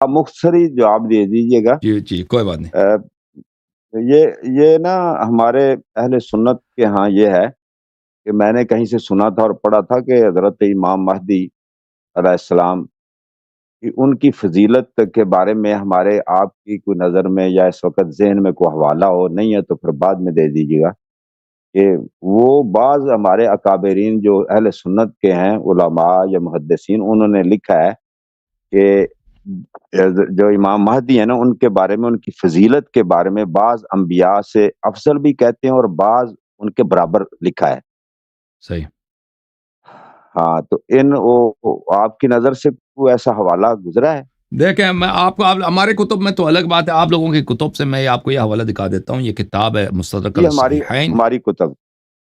آپ مختصری جواب دے دیجیے گا۔ جی جی کوئی بات نہیں۔ یہ نا ہمارے اہل سنت کے ہاں یہ ہے کہ میں نے کہیں سے سنا تھا اور پڑھا تھا کہ حضرت امام مہدی علیہ السلام کہ ان کی فضیلت کے بارے میں ہمارے آپ کی کوئی نظر میں یا اس وقت ذہن میں کوئی حوالہ ہو، نہیں ہے تو پھر بعد میں دے دیجیے گا، کہ وہ بعض ہمارے اکابرین جو اہل سنت کے ہیں علماء یا محدثین، انہوں نے لکھا ہے کہ جو امام مہدی ہیں نا ان کے بارے میں، ان کی فضیلت کے بارے میں بعض انبیاء سے افضل بھی کہتے ہیں اور بعض ان کے برابر لکھا ہے۔ صحیح۔ ہاں تو آپ کی نظر سے کوئی ایسا حوالہ گزرا ہے؟ دیکھیں میں آپ کو ہمارے کتب میں تو الگ بات ہے، آپ لوگوں کی کتب سے میں آپ کو یہ حوالہ دکھا دیتا ہوں۔ یہ کتاب ہے مستدرک یہ الصحیحین، ہماری کتب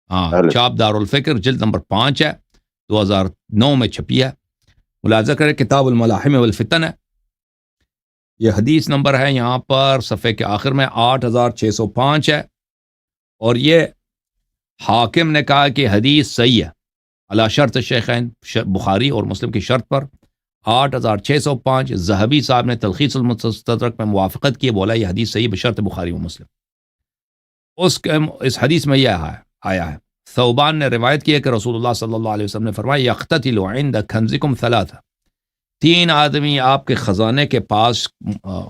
ہاں، چاپ دار الفکر، جلد نمبر 5 ہے، 2009 میں چھپی ہے۔ ملاحظہ کریں کتاب الملاحم والفتن ہے، یہ حدیث نمبر ہے یہاں پر صفحے کے آخر میں 8605 ہے، اور یہ حاکم نے کہا کہ حدیث صحیح ہے علی شرط شیخین، بخاری اور مسلم کی شرط پر۔ 8605 ذہبی صاحب نے تلخیص المستدرک میں موافقت کی، بولا یہ حدیث صحیح بشرط بخاری و مسلم۔ اس حدیث میں یہ آیا ہے، ثوبان نے روایت کی ہے کہ رسول اللہ صلی اللہ علیہ وسلم نے فرمایا یقتتل عند کنزکم ثلاثہ، 3 آدمی آپ کے خزانے کے پاس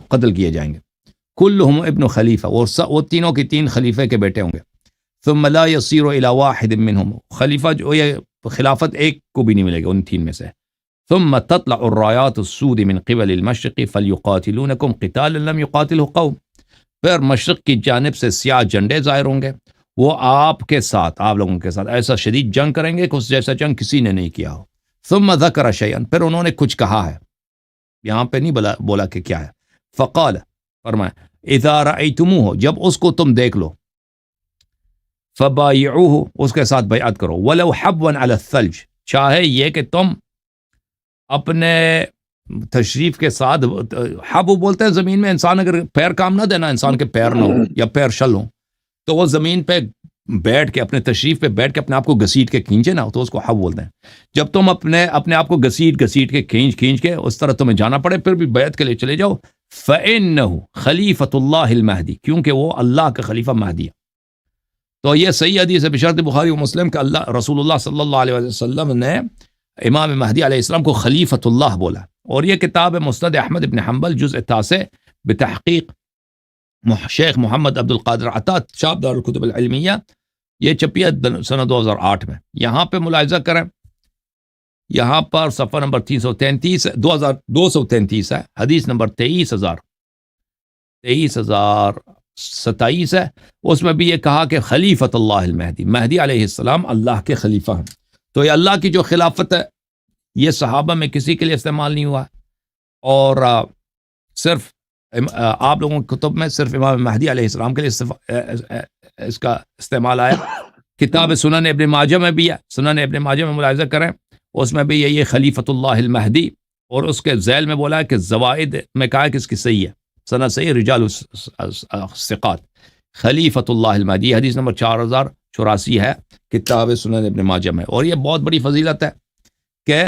قتل کیے جائیں گے، کلہم ابن خلیفہ، وہ تینوں کی 3 خلیفے کے بیٹے ہوں گے، ثم لا يصير الى واحد منهم، خلیفہ جو یہ خلافت ایک کو بھی نہیں ملے گا ان 3 میں سے، ثم تطلع الرايات السود من قبل المشرق فليقاتلونكم قتالا لم يقاتله قوم، پھر مشرق کی جانب سے سیاہ جھنڈے ظاہر ہوں گے، وہ آپ کے ساتھ، آپ لوگوں کے ساتھ ایسا شدید جنگ کریں گے کہ اس جیسا جنگ کسی نے نہیں کیا ہو۔ ثم ذکر شیئا، پھر انہوں نے کچھ کہا ہے، یہاں پہ نہیں بولا کہ کیا ہے، فقال، فرمایا اذا رأیتموہ، جب اس کو تم دیکھ لو، فبایعوہ، اس کے ساتھ بیعت کرو، ولو حبوا علی الثلج، چاہے یہ کہ تم اپنے تشریف کے ساتھ، حب بولتے ہیں زمین میں انسان اگر پیر کام نہ دینا، انسان کے پیر نہ ہو یا پیر شل ہو تو وہ زمین پہ بیٹھ کے، اپنے تشریف پہ بیٹھ کے اپنے آپ کو گھسیٹ کے کھینچے نا، تو اس کو حب بولتے ہیں۔ جب تم اپنے آپ کو گھسیٹ کے کھینچ کے اس طرح تمہیں جانا پڑے، پھر بھی بیعت کے لیے چلے جاؤ، فَإِنَّهُ خلیفۃ اللہ المہدی، کیونکہ وہ اللہ کا خلیفہ مہدی ہے۔ تو یہ صحیح حدیث ہے بشرط بخاری و مسلم کہ رسول اللہ صلی اللہ علیہ وسلم نے امام مہدی علیہ السلام کو خلیفۃ اللہ بولا، اور یہ کتاب ہے مسند احمد ابن حنبل، جزء 9 بتحقیق شیخ محمد عبد القادر عطا، چاپ دار الکتب العلمیہ، یہ چھپی ہے سنہ 2008 میں۔ یہاں پہ ملاحظہ کریں، یہاں پر صفحہ نمبر 333 2233 ہے، حدیث نمبر 23027 ہے، اس میں بھی یہ کہا کہ خلیفۃ اللہ المہدی، مہدی علیہ السلام اللہ کے خلیفہ ہیں۔ تو یہ اللہ کی جو خلافت ہے یہ صحابہ میں کسی کے لیے استعمال نہیں ہوا، اور صرف آپ لوگوں کی کتب میں صرف امام مہدی علیہ السلام کے لیے اس کا استعمال آیا۔ کتاب سنن ابن ماجہ میں بھی ہے، سنن ابن ماجہ میں ملاحظہ کریں، اس میں بھی یہ خلیفۃ اللہ المہدی، اور اس کے ذیل میں بولا ہے کہ زوائد میں کہا کہ اس کی صحیح ہے، سند صحیح، رجال الثقات، خلیفۃ اللہ المہدی، حدیث نمبر 4084 ہے کتاب سنن ابن ماجہ میں۔ اور یہ بہت بڑی فضیلت ہے کہ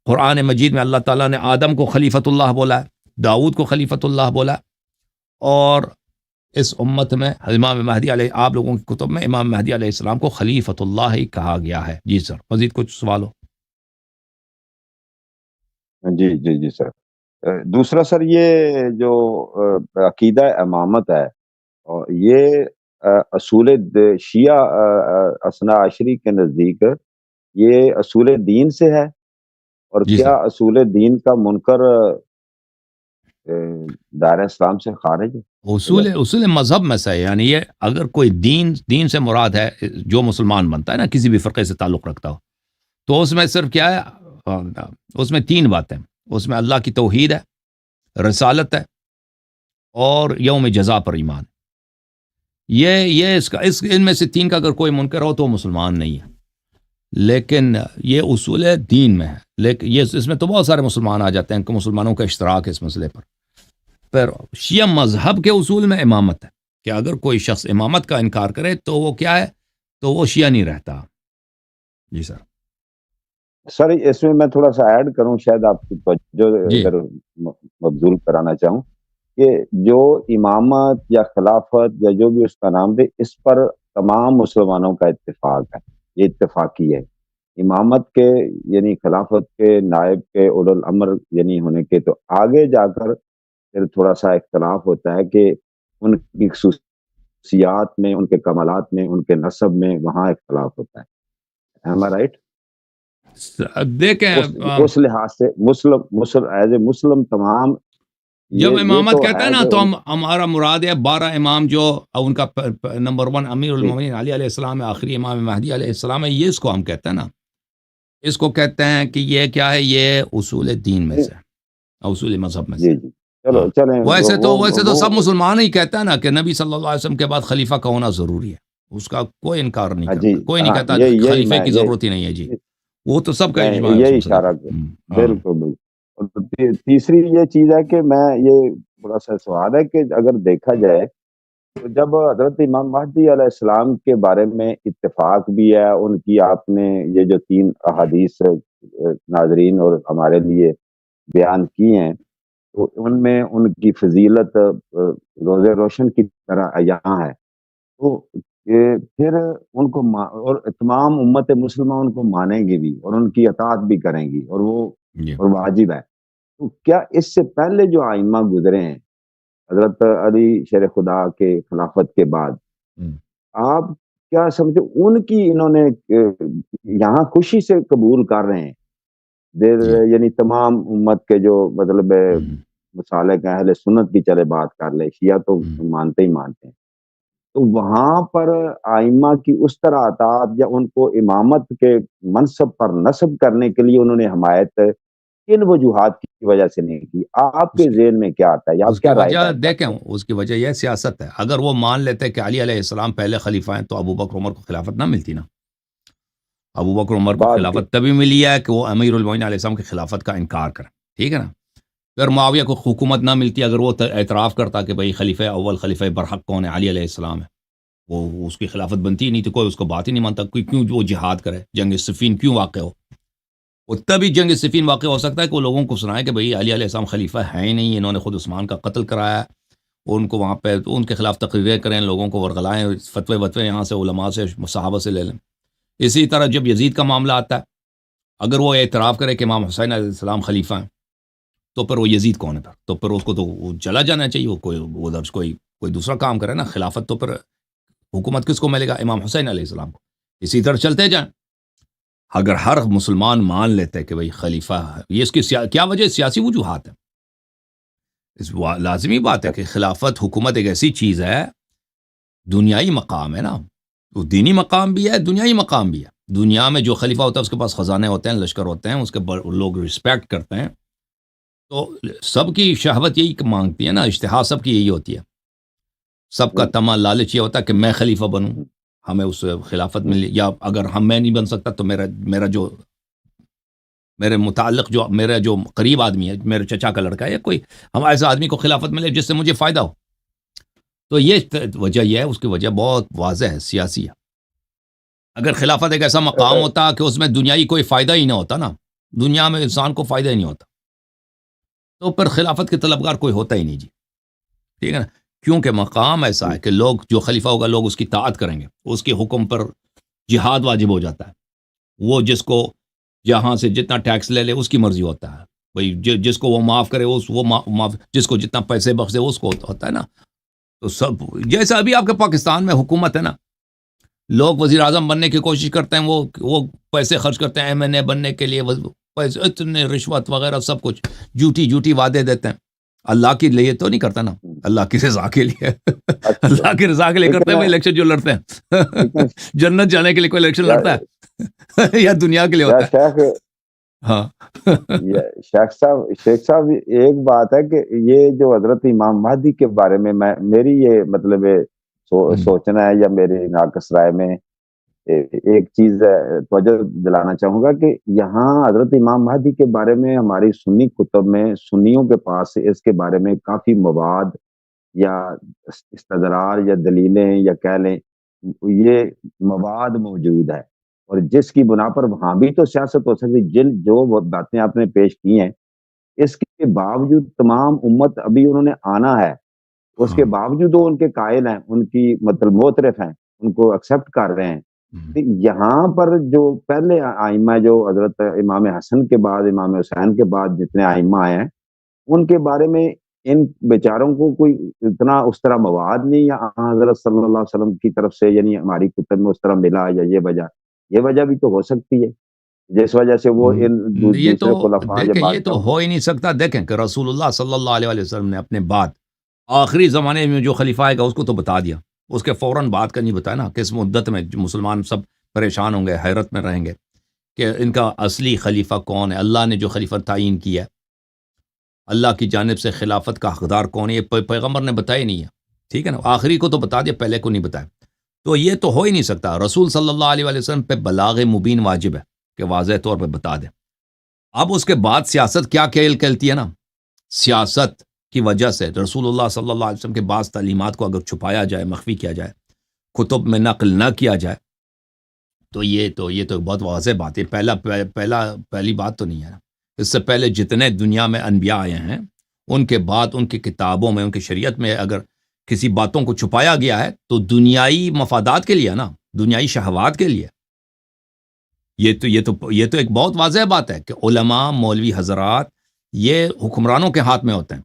قرآن مجید میں اللہ تعالیٰ نے آدم کو خلیفۃ اللہ بولا ہے، داؤد کو خلیفۃ اللہ بولا، اور اس امت میں امام مہدی علیہ، آپ لوگوں کی کتب میں امام مہدی علیہ السلام کو خلیفۃ اللہ ہی کہا گیا ہے۔ جی سر، مزید کچھ سوال ہو؟ جی سر۔ دوسرا سر، یہ جو عقیدہ امامت ہے، اور یہ اصول شیعہ اثنا عشری کے نزدیک یہ اصول دین سے ہے، اور جی کیا سر، اصول دین کا منکر دائرہ اسلام سے خارج ہے؟ اصول مذہب میں سے ہے، یعنی یہ اگر کوئی دین سے مراد ہے جو مسلمان بنتا ہے نا، کسی بھی فرقے سے تعلق رکھتا ہو، تو اس میں صرف کیا ہے، اس میں 3 باتیں، اس میں اللہ کی توحید ہے، رسالت ہے، اور یوم جزا پر ایمان۔ یہ ان میں سے 3 کا اگر کوئی منکر ہو تو وہ مسلمان نہیں ہے، لیکن یہ اصول دین میں ہے، لیکن اس میں تو بہت سارے مسلمان آ جاتے ہیں کہ مسلمانوں کا اشتراک ہے اس مسئلے پر۔ پھر شیعہ مذہب کے اصول میں امامت ہے کہ اگر کوئی شخص امامت کا انکار کرے تو وہ کیا ہے، تو وہ شیعہ نہیں رہتا۔ جی سر۔ سر اس میں میں تھوڑا سا ایڈ کروں، شاید آپ کی توجہ جی اگر مبذول کرانا چاہوں کہ جو امامت یا خلافت یا جو بھی اس کا نام دے، اس پر تمام مسلمانوں کا اتفاق ہے، یہ اتفاقی ہے۔ امامت کے یعنی خلافت کے، نائب کے، اولو الامر یعنی ہونے کے، تو آگے جا کر پھر تھوڑا سا اختلاف ہوتا ہے کہ ان کی خصوصیات میں، ان کے کمالات میں، ان کے نسب میں وہاں اختلاف ہوتا ہے۔ am I right؟ دیکھیں اس لحاظ سے مسلم ایز اے مسلم تمام جب یہ امامت تو کہتا ہے ہے نا کہ تو ہمارا مراد ہے 12 امام جو ان کا نمبر 1 امیر المومنین علی علیہ السلام ہے، آخری امام مہدی علیہ السلام ہے، یہ اس کو ہم کہتے ہیں نا، اس کو کہتے ہیں کہ یہ کیا ہے، یہ اصول دین میں سے، اصول مذہب میں سے۔ جی چلو ہاں چلیں ویسے تو سب مسلمان ہی کہتا ہے نا کہ نبی صلی اللہ علیہ وسلم کے بعد خلیفہ کا ہونا ضروری ہے، اس کا کوئی انکار نہیں جی کرتا، کوئی نہیں ہاں کہتا یہی خلیفے میں کی ضرورت ہی نہیں ہے جی، وہ تو سب کا میں اجماع ہے اس یہی مسئلے اشارہ پر۔ ہاں بالکل بالکل۔ اور تیسری یہ چیز ہے کہ میں یہ تھوڑا سا سوال ہے کہ اگر دیکھا جائے تو جب حضرت امام مہدی علیہ السلام کے بارے میں اتفاق بھی ہے، ان کی آپ نے یہ جو 3 احادیث ناظرین اور ہمارے لیے بیان کی ہیں، تو ان میں ان کی فضیلت روز روشن کی طرح عیاں ہے، تو پھر ان کو اور تمام امت مسلمہ ان کو مانیں گی بھی اور ان کی اطاعت بھی کریں گی، اور وہ جی اور واجب ہے۔ تو کیا اس سے پہلے جو ائمہ گزرے ہیں حضرت علی شیر خدا کے خلافت کے بعد، آپ کیا سمجھتے ان کی انہوں نے یہاں خوشی سے قبول کر رہے ہیں جی یعنی تمام امت کے جو مطلب مسالک اہل سنت کی چلے بات کر لے، شیعہ تو مانتے ہی مانتے ہیں، تو وہاں پر ائمہ کی اس طرح اطاعت یا ان کو امامت کے منصب پر نصب کرنے کے لیے انہوں نے حمایت کن وجوہات کی وجہ سے نہیں کی؟ آپ اس کے کی ذہن میں کیا آتا ہے یا اس آپ کی کیا رائے وجہ قائم دیکھیں، کرتے ہیں؟ اس کی وجہ یہ سیاست ہے۔ اگر وہ مان لیتے کہ علی علیہ السلام پہلے خلیفہ ہیں تو ابو بکر عمر کو خلافت نہ ملتی نا، ابو بکر عمر کو بعد کے خلافت تبھی ملی ہے کہ وہ امیر المومنین علیہ السلام کی خلافت کا انکار کریں، ٹھیک ہے نا۔ پھر معاویہ کو حکومت نہ ملتی اگر وہ اعتراف کرتا کہ بھئی خلیفہ اول، خلیفہ برحق کون ہے، علی علیہ السلام ہے، وہ اس کی خلافت بنتی ہی نہیں، تو کوئی اس کو بات ہی نہیں مانتا، کیوں وہ جہاد کرے، جنگ صفین کیوں واقع ہو، وہ تبھی جنگ صفین واقع ہو سکتا ہے کہ وہ لوگوں کو سنائے کہ بھئی علی علیہ السلام خلیفہ ہے ہی نہیں، انہوں نے خود عثمان کا قتل کرایا ہے، ان کو وہاں پہ ان کے خلاف تقریریں کریں، لوگوں کو ورغلائیں، فتوے وتوے یہاں سے علماء سے صحابہ سے لے لیں۔ اسی طرح جب یزید کا معاملہ آتا ہے، اگر وہ اعتراف کرے کہ امام حسین علیہ السلام خلیفہ ہیں، تو پھر وہ یزید کون ہے؟ تو پھر اس کو تو وہ چلا جانا چاہیے، وہ کوئی دوسرا کام کرے نا، خلافت تو پھر حکومت کس کو ملے گا؟ امام حسین علیہ السلام کو۔ اسی طرح چلتے جائیں، اگر ہر مسلمان مان لیتے کہ بھئی خلیفہ ہے، یہ اس کی کیا وجہ؟ سیاسی وجوہات ہے، لازمی بات ہے کہ خلافت حکومت ایک ایسی چیز ہے، دنیائی مقام ہے نا، تو دینی مقام بھی ہے، دنیائی مقام بھی ہے۔ دنیا میں جو خلیفہ ہوتا ہے اس کے پاس خزانے ہوتے ہیں، لشکر ہوتے ہیں، اس کے لوگ رسپیکٹ کرتے ہیں، تو سب کی شہوت یہی مانگتی ہے نا، اشتہا سب کی یہی ہوتی ہے، سب کا تمنا لالچ یہ ہوتا ہے کہ میں خلیفہ بنوں، ہمیں اس خلافت ملی، یا اگر میں نہیں بن سکتا تو میرا جو میرے متعلق جو میرا جو قریب آدمی ہے، میرے چچا کا لڑکا ہے، یا کوئی ہم ایسا آدمی کو خلافت ملے جس سے مجھے فائدہ ہو۔ تو یہ وجہ یہ ہے، اس کی وجہ بہت واضح ہے، سیاسی ہے۔ اگر خلافت ایک ایسا مقام ہوتا کہ اس میں دنیائی کوئی فائدہ ہی نہ ہوتا نا، دنیا میں انسان کو فائدہ ہی نہیں ہوتا، تو پھر خلافت کے طلبگار کوئی ہوتا ہی نہیں جی، ٹھیک ہے نا۔ کیونکہ مقام ایسا ہے کہ لوگ جو خلیفہ ہوگا لوگ اس کی طاعت کریں گے، اس کے حکم پر جہاد واجب ہو جاتا ہے، وہ جس کو جہاں سے جتنا ٹیکس لے لے اس کی مرضی ہوتا ہے، بھئی جس کو وہ معاف کرے وہ معاف، جس کو جتنا پیسے بخش دے اس کو ہوتا ہے نا۔ تو سب جیسا ابھی آپ کے پاکستان میں حکومت ہے نا، لوگ وزیر اعظم بننے کی کوشش کرتے ہیں، وہ پیسے خرچ کرتے ہیں ایم این اے بننے کے لیے، پیسے اتنے، رشوت وغیرہ سب کچھ، جھوٹی وعدے دیتے ہیں، اللہ کے لیے تو نہیں کرتا نا، اللہ کی رضا کے لیے اللہ کی رضا کے لیے کرتے ہیں وہ الیکشن جو لڑتے ہیں جنت جانے کے لیے کوئی الیکشن لڑتا ہے یا دنیا کے لیے ہوتا ہے؟ ہاں شیخ صاحب ایک بات ہے کہ یہ جو حضرت امام مہدی کے بارے میں میری یہ مطلب سوچنا ہے یا میری ناقص رائے میں ایک چیز توجہ دلانا چاہوں گا کہ یہاں حضرت امام مہدی کے بارے میں ہماری سنی کتب میں سنیوں کے پاس اس کے بارے میں کافی مواد یا استدلال یا دلیلیں یا کہہ لیں یہ مواد موجود ہے، اور جس کی بنا پر وہاں بھی تو سیاست ہو سکتی، جو باتیں آپ نے پیش کی ہیں اس کے باوجود تمام امت ابھی انہوں نے آنا ہے، اس کے ہاں باوجود وہ ان کے قائل ہیں، ان کی مطلب معترف ہیں، ان کو ایکسیپٹ کر رہے ہیں۔ ہم، تو یہاں پر جو پہلے ائمہ جو حضرت امام حسن کے بعد امام حسین کے بعد جتنے ائمہ آئے ہیں، ان کے بارے میں ان بیچاروں کو کوئی اتنا اس طرح مواد نہیں، یا حضرت صلی اللہ علیہ وسلم کی طرف سے یعنی ہماری کتب میں اس طرح ملا، یا یہ وجہ بھی تو ہو سکتی ہے جس وجہ سے وہ ان یہ تو دوسرے خلفاء یا دیکھیں، یہ تو بادشاہوں ہو ہی نہیں سکتا۔ دیکھیں کہ رسول اللہ صلی اللہ علیہ وسلم نے اپنے بعد آخری زمانے میں جو خلیفہ آئے گا اس کو تو بتا دیا، اس کے فوراً بعد کا نہیں بتایا نا، کس مدت میں جو مسلمان سب پریشان ہوں گے، حیرت میں رہیں گے کہ ان کا اصلی خلیفہ کون ہے، اللہ نے جو خلیفہ تعین کیا ہے، اللہ کی جانب سے خلافت کا حقدار کون ہے، یہ پیغمبر نے بتایا نہیں ہے، ٹھیک ہے نا، آخری کو تو بتا دیا، پہلے کو نہیں بتایا۔ تو یہ تو ہو ہی نہیں سکتا۔ رسول صلی اللہ علیہ وسلم پہ بلاغ مبین واجب ہے کہ واضح طور پہ بتا دیں۔ اب اس کے بعد سیاست کیا کھیل کھیلتی ہے نا، سیاست کی وجہ سے رسول اللہ صلی اللہ علیہ وسلم کے بعض تعلیمات کو اگر چھپایا جائے، مخفی کیا جائے، کتب میں نقل نہ کیا جائے، تو یہ تو بہت واضح بات ہے۔ پہلی بات تو نہیں ہے نا۔ اس سے پہلے جتنے دنیا میں انبیاء آئے ہیں، ان کے بعد ان کی کتابوں میں، ان کی شریعت میں اگر کسی باتوں کو چھپایا گیا ہے تو دنیائی مفادات کے لیے نا، دنیائی شہوات کے لیے۔ یہ تو ایک بہت واضح بات ہے کہ علماء، مولوی حضرات یہ حکمرانوں کے ہاتھ میں ہوتے ہیں۔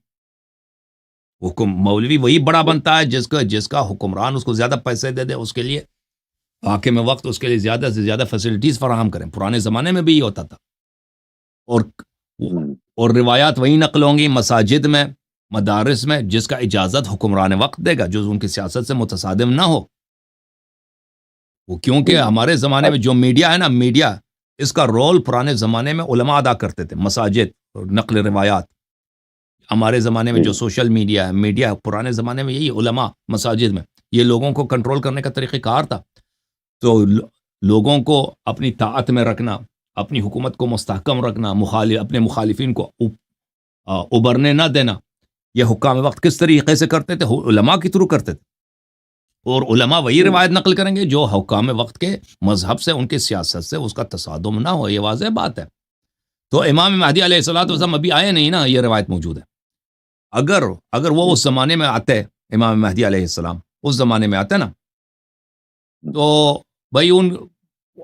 مولوی وہی بڑا بنتا ہے جس کا حکمران اس کو زیادہ پیسے دے دے، اس کے لیے حاکم وقت اس کے لیے زیادہ سے زیادہ فیسلٹیز فراہم کریں۔ پرانے زمانے میں بھی یہ ہوتا تھا، اور اور روایات وہی نقل ہوں گی مساجد میں، مدارس میں، جس کا اجازت حکمران وقت دے گا، جو ان کی سیاست سے متصادم نہ ہو۔ وہ کیونکہ ہمارے زمانے میں جو میڈیا ہے نا، میڈیا اس کا رول پرانے زمانے میں علماء ادا کرتے تھے، مساجد اور نقل روایات۔ ہمارے زمانے میں جو سوشل میڈیا ہے، میڈیا پرانے زمانے میں یہی علماء مساجد میں، یہ لوگوں کو کنٹرول کرنے کا طریقہ کار تھا۔ تو لوگوں کو اپنی طاعت میں رکھنا، اپنی حکومت کو مستحکم رکھنا، اپنے مخالفین کو ابھرنے نہ دینا، یہ حکام وقت کس طریقے سے کرتے تھے؟ علماء کے تھرو کرتے تھے، اور علماء وہی روایت نقل کریں گے جو حکام وقت کے مذہب سے، ان کی سیاست سے اس کا تصادم نہ ہو۔ یہ واضح بات ہے۔ تو امام مہدی علیہ الصلوۃ والسلام ابھی آئے نہیں نا، یہ روایت موجود ہے۔ اگر وہ اس زمانے میں آتے، امام مہدی علیہ السلام اس زمانے میں آتے نا، تو بھائی ان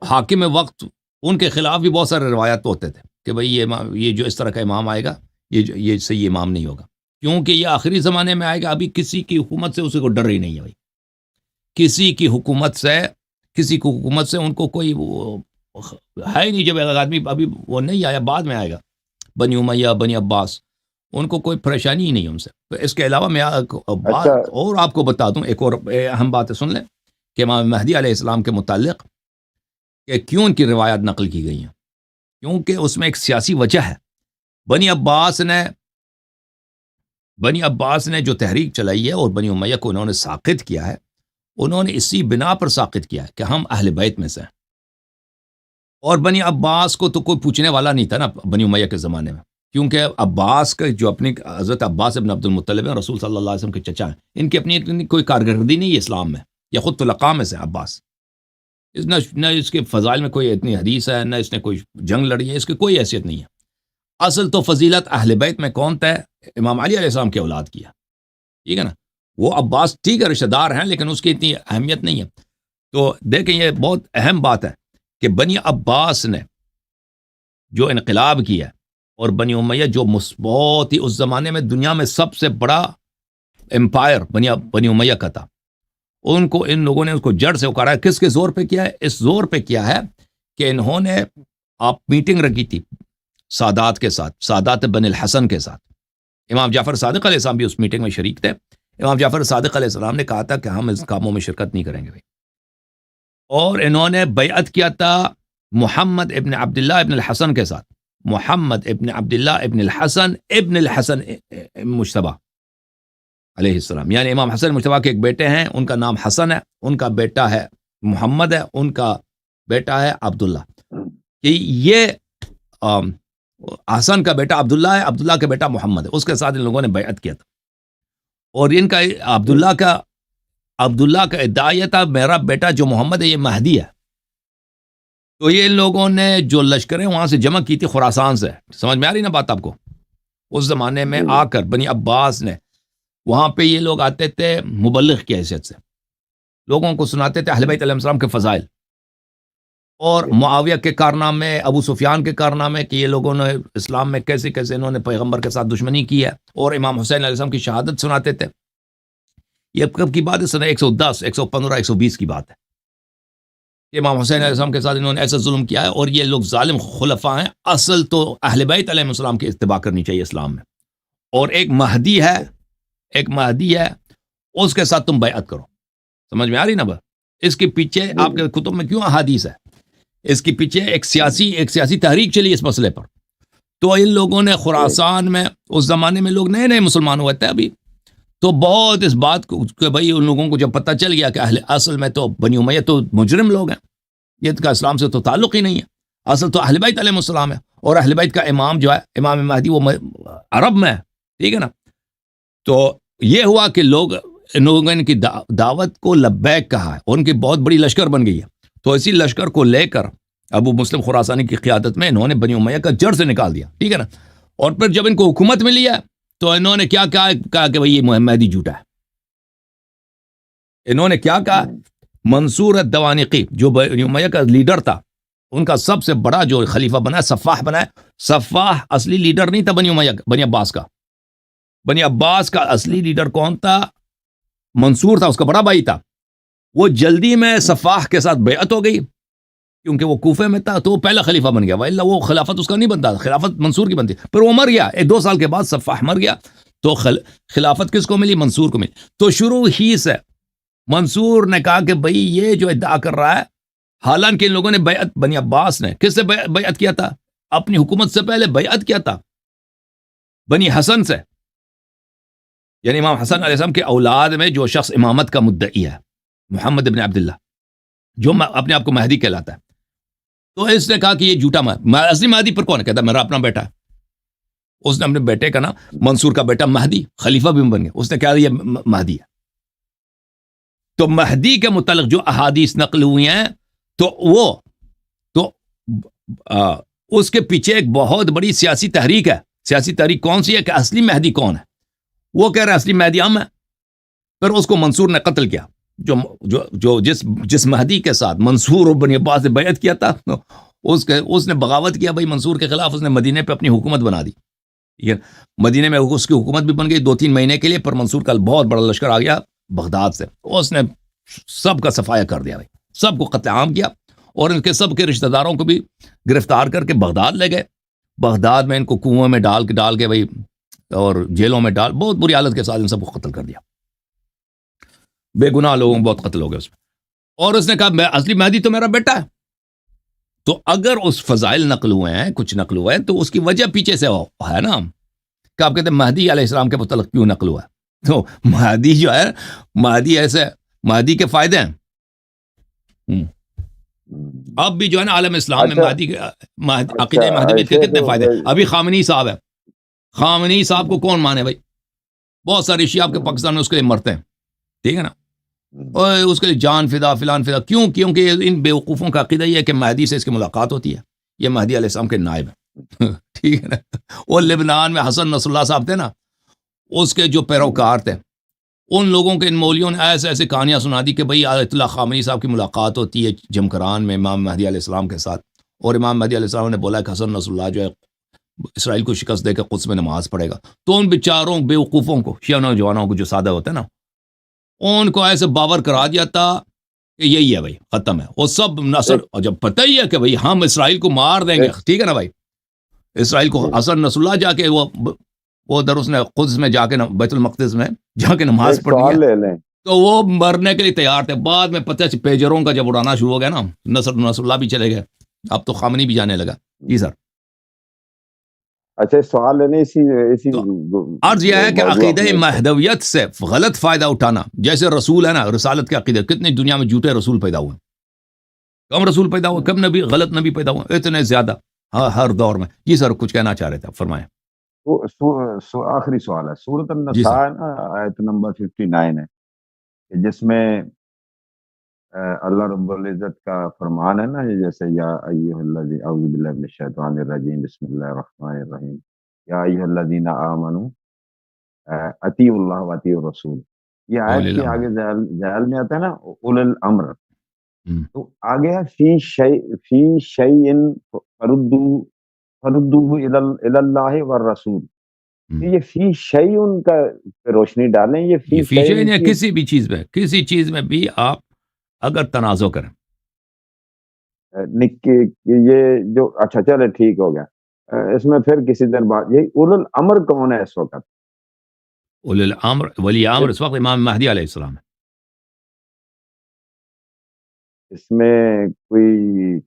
حاکم وقت ان کے خلاف بھی بہت سارے روایات ہوتے تھے کہ بھئی یہ جو اس طرح کا امام آئے گا، یہ صحیح امام نہیں ہوگا، کیونکہ یہ آخری زمانے میں آئے گا۔ ابھی کسی کی حکومت سے اسی کو ڈر ہی نہیں ہے بھائی، کسی کی حکومت سے ان کو کوئی ہے ہی نہیں۔ جب ایک آدمی ابھی وہ نہیں آیا، بعد میں آئے گا، بنی امیہ، بنی عباس، ان کو کوئی پریشانی ہی نہیں ہے ان سے۔ تو اس کے علاوہ میں بات اور آپ کو بتا دوں، ایک اور اہم بات ہے، سن لیں کہ امام مہدی علیہ السلام کے متعلق کہ کیوں ان کی روایات نقل کی گئی ہیں، کیونکہ اس میں ایک سیاسی وجہ ہے۔ بنی عباس نے جو تحریک چلائی ہے اور بنی امیہ کو انہوں نے ساقط کیا ہے، انہوں نے اسی بنا پر ساقط کیا ہے کہ ہم اہل بیت میں سے ہیں۔ اور بنی عباس کو تو کوئی پوچھنے والا نہیں تھا نا بنی امیہ کے زمانے میں، کیونکہ عباس کا جو اپنی حضرت عباس ابن عبد المطلب ہیں، رسول صلی اللہ علیہ وسلم کے چچا ہیں، ان کی اپنی کوئی کارکردگی نہیں ہے اسلام میں، یا خود طلقاء میں سے عباس، نہ اس کے فضائل میں کوئی اتنی حدیث ہے، نہ اس نے کوئی جنگ لڑی ہے، اس کی کوئی حیثیت نہیں ہے۔ اصل تو فضیلت اہل بیت میں کون تھا؟ امام علی علیہ السلام کی اولاد کی ہے، ٹھیک ہے نا۔ وہ عباس ٹھیک ہے رشتہ دار ہیں، لیکن اس کی اتنی اہمیت نہیں ہے۔ تو دیکھیں، یہ بہت اہم بات ہے کہ بنی عباس نے جو انقلاب کیا، اور بنی امیہ جو بہت ہی اس زمانے میں دنیا میں سب سے بڑا امپائر بنی امیہ کا تھا، ان لوگوں نے اس کو جڑ سے اکھاڑا ہے۔ کس کے زور پہ کیا ہے؟ اس زور پہ کیا ہے کہ انہوں نے آپ میٹنگ رکھی تھی سادات کے ساتھ، سادات بن الحسن کے ساتھ۔ امام جعفر صادق علیہ السلام بھی اس میٹنگ میں شریک تھے۔ امام جعفر صادق علیہ السلام نے کہا تھا کہ ہم اس کاموں میں شرکت نہیں کریں گے بھائی، اور انہوں نے بیعت کیا تھا محمد ابن عبداللہ ابن الحسن کے ساتھ، محمد ابن عبداللہ ابن الحسن مجتبی علیہ السلام، یعنی امام حسن مجتبی کے ایک بیٹے ہیں، ان کا نام حسن ہے، ان کا بیٹا ہے محمد ہے، ان کا بیٹا ہے عبداللہ۔ کہ یہ حسن کا بیٹا عبداللہ ہے، عبداللہ کا بیٹا محمد ہے، اس کے ساتھ ان لوگوں نے بیعت کیا تھا۔ اور ان کا عبداللہ کا ادعا یہ تھا، میرا بیٹا جو محمد ہے یہ مہدی ہے۔ تو یہ ان لوگوں نے جو لشکریں وہاں سے جمع کی تھی خراسان سے، سمجھ میں آ رہی نا بات آپ کو؟ اس زمانے میں جی آ کر بنی عباس نے وہاں پہ یہ لوگ آتے تھے مبلغ کی حیثیت سے، لوگوں کو سناتے تھے اہل بیت علیہ السلام کے فضائل اور جی معاویہ کے کارنامے، ابو سفیان کے کارنامے کہ یہ لوگوں نے اسلام میں کیسے کیسے انہوں نے پیغمبر کے ساتھ دشمنی کی ہے، اور امام حسین علیہ السلام کی شہادت سناتے تھے. یہ کب کی بات ہے؟ سنہ 110 115 120 کی بات ہے کہ امام حسین علیہ السلام کے ساتھ انہوں نے ایسا ظلم کیا ہے، اور یہ لوگ ظالم خلفاء ہیں. اصل تو اہل بیت علیہ السلام کی اتباع کرنی چاہیے اسلام میں، اور ایک مہدی ہے اس کے ساتھ تم بیعت کرو. سمجھ میں آ رہی نا با؟ اس کے پیچھے جی آپ کے کتب میں کیوں احادیث ہے؟ اس کے پیچھے ایک سیاسی تحریک چلی اس مسئلے پر. تو ان لوگوں نے خراسان میں اس زمانے میں لوگ نئے نئے مسلمان ہوئے تھے ابھی، تو بہت اس بات کو کہ بھائی ان لوگوں کو جب پتہ چل گیا کہ اصل میں تو بنی امیہ تو مجرم لوگ ہیں، یہ کا اسلام سے تو تعلق ہی نہیں ہے، اصل تو اہل بیت علیہ السلام ہے، اور اہل بیت کا امام جو ہے امام مہدی وہ عرب میں ہے، ٹھیک ہے نا. تو یہ ہوا کہ ان لوگوں نے کی دعوت کو لبیک کہا ہے، اور ان کی بہت بڑی لشکر بن گئی ہے. تو اسی لشکر کو لے کر ابو مسلم خراسانی کی قیادت میں انہوں نے بنی امیہ کا جڑ سے نکال دیا، ٹھیک ہے نا. اور پھر جب ان کو حکومت ملی ہے تو انہوں نے کیا کہا کہ بھئی یہ مہدی جھوٹا ہے. انہوں نے کیا کہا؟ منصور الدوانقی جو بنی امیہ کا لیڈر تھا، ان کا سب سے بڑا جو خلیفہ بنا صفاح بنا ہے. صفاح اصلی لیڈر نہیں تھا بنی عباس کا. بنی عباس کا اصلی لیڈر کون تھا؟ منصور تھا، اس کا بڑا بھائی تھا. وہ جلدی میں صفاح کے ساتھ بیعت ہو گئی کیونکہ وہ کوفے میں تھا، تو وہ پہلا خلیفہ بن گیا، وإلا وہ خلافت اس کا نہیں بنتا، خلافت منصور کی بنتی. پھر وہ مر گیا، 2 سال کے بعد صفاح مر گیا، تو خلافت کس کو ملی؟ منصور کو ملی. تو شروع ہی سے منصور نے کہا کہ بھئی یہ جو ادعا کر رہا ہے، حالانکہ ان لوگوں نے بیعت بنی عباس نے کس سے بیعت کیا تھا؟ اپنی حکومت سے پہلے بیعت کیا تھا بنی حسن سے، یعنی امام حسن علیہ السلام کے اولاد میں جو شخص امامت کا مدعی ہے، محمد ابن عبداللہ، جو اپنے آپ کو مہدی کہلاتا ہے. تو اس نے کہا کہ یہ جھوٹا اصلی مہدی پر کون ہے؟ کہتا میرا اپنا بیٹا ہے. اس نے اپنے بیٹے کا نام منصور کا بیٹا مہدی، خلیفہ بھی بن گیا، اس نے کہا یہ مہدی ہے. تو مہدی کے متعلق جو احادیث نقل ہوئی ہیں تو اس کے پیچھے ایک بہت بڑی سیاسی تحریک ہے. سیاسی تحریک کون سی ہے؟ کہ اصلی مہدی کون ہے؟ وہ کہہ رہے ہیں اصلی مہدی ہم ہے. پھر اس کو منصور نے قتل کیا، جو جس مہدی کے ساتھ منصور اور بنی عباس نے بیعت کیا تھا، اس نے بغاوت کیا بھائی منصور کے خلاف. اس نے مدینے پہ اپنی حکومت بنا دی. یہ مدینے میں اس کی حکومت بھی بن گئی 2-3 مہینے کے لیے. پر منصور کا بہت بڑا لشکر آ گیا بغداد سے، اس نے سب کا صفایا کر دیا بھائی، سب کو قتل عام کیا، اور ان کے سب کے رشتہ داروں کو بھی گرفتار کر کے بغداد لے گئے. بغداد میں ان کو کنویں میں ڈال کے بھائی، اور جیلوں میں بہت بری حالت کے ساتھ ان سب کو قتل کر دیا. بے گناہ لوگوں کو بہت قتل ہو گئے اس میں. اور اس نے کہا میں اصلی مہدی تو میرا بیٹا ہے. تو اگر اس فضائل نقل ہوئے ہیں، کچھ نقل ہوئے ہیں، تو اس کی وجہ پیچھے سے ہے نا کہ آپ کہتے ہیں مہدی علیہ السلام کے متعلق کیوں نقل ہوا ہے. تو مہدی جو ہے، مہدی ایسے مہدی کے فائدے ہیں. اب بھی جو ہے نا عالم اسلام میں مہدی عقیدہ مہدویت کے کتنے فائدے ہیں. ابھی خامنئی صاحب ہے، خامنئی صاحب کو کون مانے بھائی؟ بہت سارے شیعہ آپ کے پاکستان میں اس کے لیے مرتے ہیں، ٹھیک ہے نا، اور اس کے لیے جان فدا فلان فدا. کیوں؟ کیونکہ ان بیوقوفوں کا عقیدہ یہ ہے کہ مہدی سے اس کی ملاقات ہوتی ہے، یہ مہدی علیہ السلام کے نائب ہیں. ٹھیک ہے نا. اور لبنان میں حسن نصر اللہ صاحب تھے نا، اس کے جو پیروکار تھے، ان لوگوں کے ان مولیوں نے ایسے کہانیاں سنا دی کہ بھئی آیت اللہ خامنئی صاحب کی ملاقات ہوتی ہے جمکران میں امام مہدی علیہ السلام کے ساتھ، اور امام مہدی علیہ السلام نے بولا کہ حسن نصر اللہ جو ہے اسرائیل کو شکست دے کے قدس میں نماز پڑھے گا. تو ان بیچاروں بیوقوفوں کو، شیعہ نوجوانوں کو جو سادہ ہوتے ہیں نا، ان کو ایسے باور کرا دیا تھا کہ یہی ہے بھائی، ختم ہے. وہ سب نصر، اور جب پتہ ہی ہے کہ بھئی ہم اسرائیل کو مار دیں گے، ٹھیک ہے نا بھائی، اسرائیل کو حسن نصر اللہ جا کے وہ در اس نے قدس میں جا کے بیت المقدس میں جا کے نماز پڑھی ہے، تو وہ مرنے کے لیے تیار تھے. بعد میں پتہ پیجروں کا جب اڑانا شروع ہو گیا نا، نصر اللہ بھی چلے گئے، اب تو خامنئی بھی جانے لگا. جی سر. اچھا سوال لینے اسی عرض یہ ہے کہ عقیدہ مہدویت سے غلط فائدہ اٹھانا، جیسے رسول ہے نا، رسالت کے عقیدے، کتنے دنیا میں جھوٹے رسول پیدا ہوئے، کم رسول پیدا ہوئے، کم نبی، غلط نبی پیدا ہوئے، اتنے زیادہ ہر دور میں. جی سر کچھ کہنا چاہ رہے تھے، فرمائیں. آخری سوال ہے، سورۃ جی النساء سر. آیت نمبر 59 ہے، جس میں اللہ رب العزت کا فرمان ہے نا، جیسے یا ایھا الذی اعوذ باللہ من الشیطان الرجیم بسم اللہ الرحمن الرحیم یا ایھا الذین آمنوا اطیعوا اللہ و اطیعوا الرسول. یہ اول آیت کے الامر. آگے ذیل میں آتا ہے نا اول الامر، ہم، تو آگے ہے فی شیء فردوہ الی اللہ والرسول. ہم. یہ فی شیء کا پہ روشنی ڈالیں، یہ یہ فی فیچر شیء یا کی کسی بھی چیز میں، کسی چیز میں بھی آپ اگر تنازع کریں. یہ جو اچھا چلے ٹھیک ہو گیا. اس میں پھر کسی دن بات، یہ اول الامر کون ہے اس وقت؟ اول الامر ولی امر اس وقت امام مہدی علیہ السلام ہے. اس میں کوئی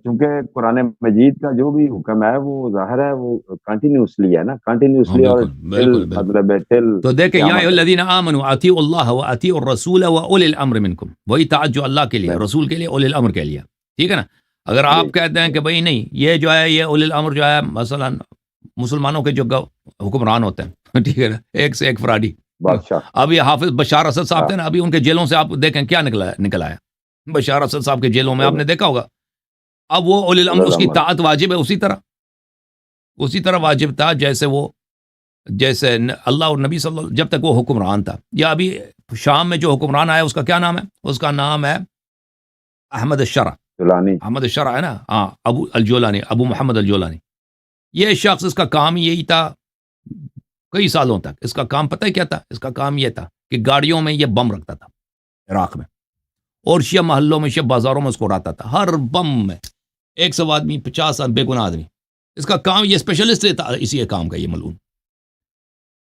چونکہ قرآن مجید کا جو بھی حکم ہے وہ ظاہر ہے وہ کنٹینیوسلی ہے نا، ہاں کنٹینیوسلی، اور بالکل بالکل بالکل. مطلب ہے ٹل تو دیکھیں یا ایھا قیامت الذین آمنوا اطیعوا اللہ و اطیعوا الرسول و اولی الامر منکم، وہی اطاعت جو اللہ کے لیے، ہے. رسول کے لیے، اولی الامر کے لیے. ٹھیک ہے نا. اگر آپ کہتے ہیں کہ بھئی نہیں یہ جو ہے یہ اولی الامر جو ہے مثلا مسلمانوں کے جو حکمران ہوتے ہیں ٹھیک ہے نا، ایک سے ایک فراڈی. بادشاہ. اب یہ حافظ بشار اسد صاحب تھے نا، ابھی ان کے جیلوں سے آپ دیکھیں کیا نکل آیا. بشار اسد صاحب کے جیلوں میں آپ نے دیکھا ہوگا. اب وہ اولی الامر، اس کی اطاعت واجب ہے اسی طرح واجب تھا جیسے اللہ اور نبی صلی اللہ، جب تک وہ حکمران تھا. یا ابھی شام میں جو حکمران آیا اس کا کیا نام ہے؟ اس کا نام ہے احمد الشرع. جولانی. احمد الشرع ہے نا، ہاں، ابو الجولانی، ابو محمد الجولانی. یہ شخص، اس کا کام یہی تھا کئی سالوں تک. اس کا کام پتہ ہے کیا تھا؟ اس کا کام یہ تھا کہ گاڑیوں میں یہ بم رکھتا تھا عراق میں، اور شیعہ محلوں میں، شیعہ بازاروں میں اس کو اڑاتا تھا. ہر بم میں 100 آدمی، 50 بے گناہ آدمی. اس کا کام، یہ اسپیشلسٹ تھا اسی کام کا یہ ملعون.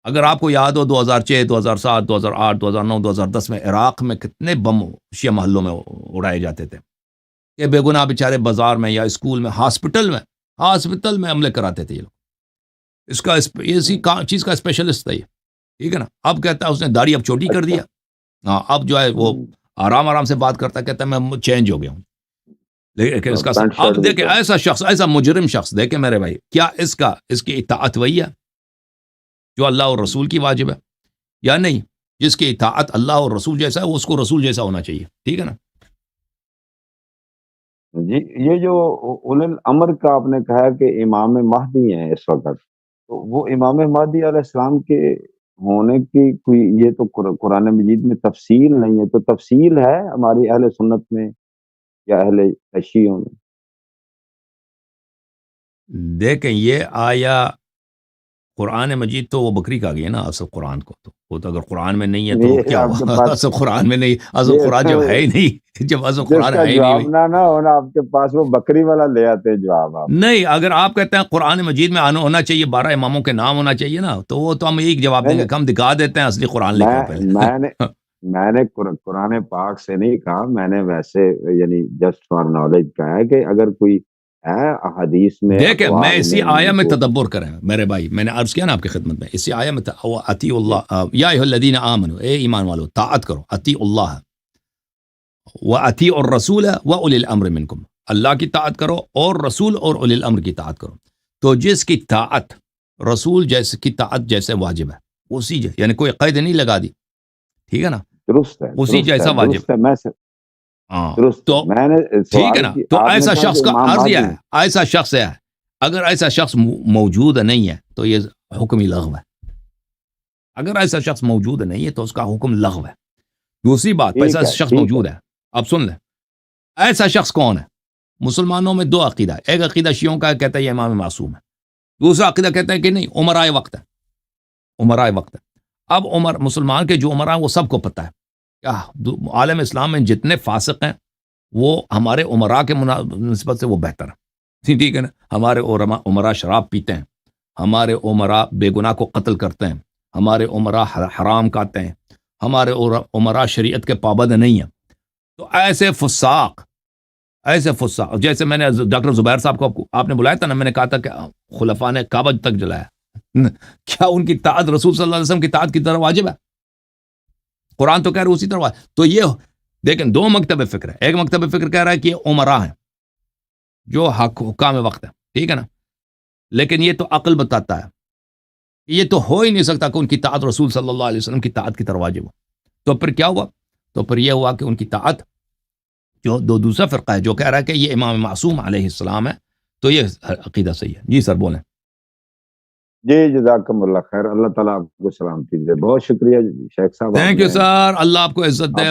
اگر آپ کو یاد ہو 2006، 2007، 2008، 2009، 2010 میں عراق میں کتنے بم شیعہ محلوں میں اڑائے جاتے تھے کہ بے گناہ بیچارے بازار میں یا اسکول میں، ہاسپٹل میں حملے کراتے تھے یہ لوگ. اس کا اسی چیز کا اسپیشلسٹ تھا یہ. ٹھیک ہے نا. اب کہتا ہے اس نے داڑھی اب چھوٹی کر دیا. ہاں، اب جو ہے وہ آرام سے بات کرتا، کہتا ہے میں چینج ہو گیا ہوں. لیکن اس کا اب دیکھیں ایسا شخص، ایسا مجرم شخص، دیکھیں میرے بھائی، کیا اس کی اطاعت وہی ہے جو اللہ اور رسول کی واجب ہے یا نہیں؟ جس کی اطاعت اللہ اور رسول جیسا ہے، وہ اس کو رسول جیسا ہونا چاہیے. ٹھیک ہے نا. جی، یہ جو اول الامر کا آپ نے کہا کہ امام مہدی ہیں اس وقت، تو وہ امام مہدی علیہ السلام کے ہونے کی کوئی، یہ تو قرآن مجید میں تفصیل نہیں ہے، تو تفصیل ہے ہماری اہل سنت میں یا اہل شیعوں میں؟ دیکھیں یہ آیا قرآن مجید تو وہ بکری کھا گئی ہے نا اصل قرآن کو. تو وہ تو اگر قرآن میں نہیں ہے تو یہ کیا آپ کے ہوا؟ پاس اصل قرآن میں نہیں، اصل قرآن جب ہے ہی نہیں، جب اصل جس قرآن کا ہے ہی نہیں جواب نہ ہونا آپ کے پاس، وہ بکری والا لے آتے ہیں جواب آپ. نہیں، اگر آپ کہتے ہیں قرآن مجید میں ہونا چاہیے 12 اماموں کے نام ہونا چاہیے نا، تو وہ تو ہم یہی جواب دیں گے کہ ہم دکھا دیتے ہیں اصلی قرآن لکھا پہلے. میں نے قرآن پاک سے نہیں کہا، میں نے ویسے یعنی جسٹ فار نالج کہا ہے کہ اگر کوئی ہے حدیث میں، دیکھیں میں اقوال اسی آیا میں تو تدبر کریں میرے بھائی، میں نے عرض کیا نا آپ کی خدمت میں، اسی آیا میں اطیعوا اللہ یا ایھا الذین آمنوا، اے ایمان والو طاعت کرو، اطیعوا اللہ و اطیعوا الرسول و اولی الامر منکم، اللہ کی طاعت کرو اور رسول اور اولی الامر کی طاعت کرو. تو جس کی طاعت رسول جیسے کی طاعت جیسے واجب ہے، اسی یعنی کوئی قید نہیں لگا دی. ٹھیک ہے نا. درست ہے، اسی جیسا واجب. درست ہے. ہاں درست تو میں نے ٹھیک ہے سوال نا. کی، تو آپ نے ایسا کہا شخص کہ کا امام عرض یہ مہدی ہے، ایسا شخص ہے، اگر ایسا شخص موجود نہیں ہے تو یہ حکم ہی لغو ہے. اگر ایسا شخص موجود نہیں ہے تو اس کا حکم لغو ہے. دوسری بات، ایسا شخص موجود ہے، اب سن لیں، ایسا شخص کون ہے؟ مسلمانوں میں دو عقیدہ ہے. ایک عقیدہ شیعوں کا کہتا ہے یہ امام معصوم ہے. دوسرا عقیدہ کہتا ہے کہ نہیں، امرائے وقت ہے، امرائے وقت ہے. اب مسلمان کے جو عمرہ وہ سب کو پتہ ہے کہ عالم اسلام میں جتنے فاسق ہیں وہ ہمارے عمراء کے نسبت سے وہ بہتر ہے. ٹھیک ہے نا. ہمارے عمراء شراب پیتے ہیں، ہمارے عمراء بے گناہ کو قتل کرتے ہیں، ہمارے عمراء حرام کھاتے ہیں، ہمارے عمراء شریعت کے پابند نہیں ہیں. تو ایسے فساق جیسے میں نے ڈاکٹر زبیر صاحب کو آپ نے بلایا تھا نا، میں نے کہا تھا کہ خلفاء نے کعبہ تک جلایا، کیا ان کی طاعت رسول صلی اللہ علیہ وسلم کی طاعت کی طرح واجب ہے؟ قرآن تو کہہ رہا ہے اسی طرح. تو یہ دیکھیں دو مکتب فکر ہے. ایک مکتب فکر کہہ رہا ہے کہ یہ عمراء ہیں جو حکام وقت ہے. ٹھیک ہے نا. لیکن یہ تو عقل بتاتا ہے یہ تو ہو ہی نہیں سکتا کہ ان کی طاعت رسول صلی اللہ علیہ وسلم کی طاعت کی طرح واجب ہو. تو پھر کیا ہوا؟ تو پھر یہ ہوا کہ ان کی طاعت جو دوسرا فرقہ ہے جو کہہ رہا ہے کہ یہ امام معصوم علیہ السلام ہے، تو یہ عقیدہ صحیح ہے. جی سر بولیں. جی جزاکم اللہ خیر، اللہ تعالیٰ آپ کو سلامتی دے. بہت شکریہ شیخ صاحب. تھینک یو سر، اللہ آپ کو عزت دے.